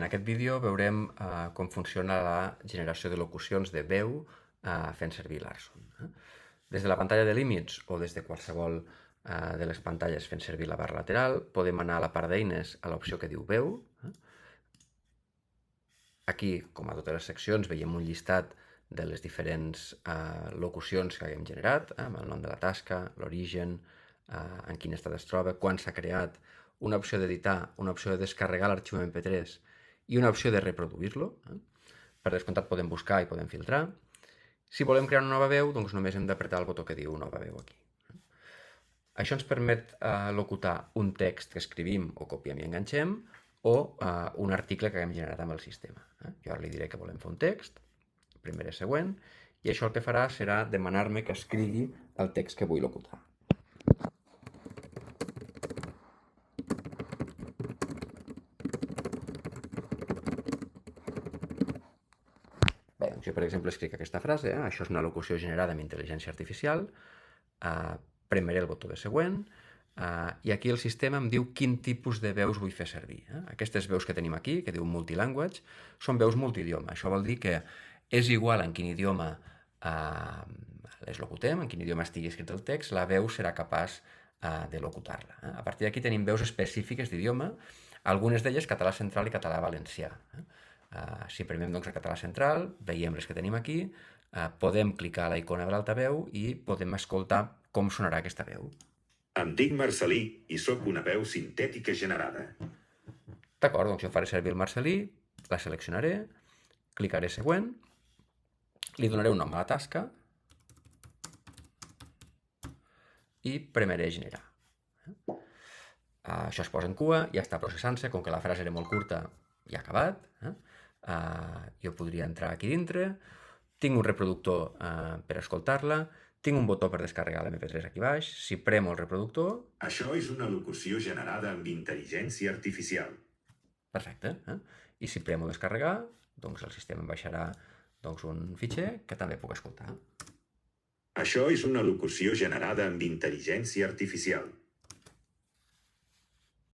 aquest vídeo veurem com funciona la generació de locucions de veu fent servir l'Arson. Des de la pantalla de límits o des de qualsevol de les pantalles fent servir la barra lateral podem anar a la part d'eines a l'opció que diu veu. Aquí, com a totes les seccions, veiem un llistat de les diferents locucions que haguem generat, amb el nom de la tasca, l'origen, en quin estat es troba, quan s'ha creat, una opció d'editar, una opció de descarregar l'arxiu MP3 i una opció de reproduir-lo. Per descomptat podem buscar i podem filtrar. Si volem crear una nova veu, doncs només hem d'apretar el botó que diu nova veu aquí. Això ens permet locutar un text que escrivim o copiem i enganxem o un article que haguem generat amb el sistema. Jo ara li diré que volem fer un text, primer i següent, i això el que farà serà demanar-me que escrigui el text que vull locutar. Bé, doncs jo, per exemple, escric aquesta frase, això és una locució generada amb intel·ligència artificial, premeré el botó de següent, i aquí el sistema em diu quin tipus de veus vull fer servir. Aquestes veus que tenim aquí, que diu multilanguage, són veus multidioma. Això vol dir que és igual en quin idioma les locutem, en quin idioma estigui escrit el text, la veu serà capaç de locutar-la. A partir d'aquí tenim veus específiques d'idioma, algunes d'elles català central i català valencià. Si premem doncs el català central, veiem les que tenim aquí, podem clicar a la icona de l'altaveu i podem escoltar com sonarà aquesta veu. Em dic Marcelí i sóc una veu sintètica generada. D'acord, doncs jo faré servir el Marcelí, la seleccionaré, clicaré següent, li donaré un nom a la tasca i premeré generar. Això es posa en cua, ja està processant-se, com que la frase era molt curta, ja ha acabat. Jo podria entrar aquí dintre, tinc un reproductor per escoltar-la, tinc un botó per descarregar l'MP3 aquí baix, si premo el reproductor... Això és una locució generada amb intel·ligència artificial. Perfecte. I si premo descarregar, doncs el sistema em baixarà un fitxer que també puc escoltar. Això és una locució generada amb intel·ligència artificial.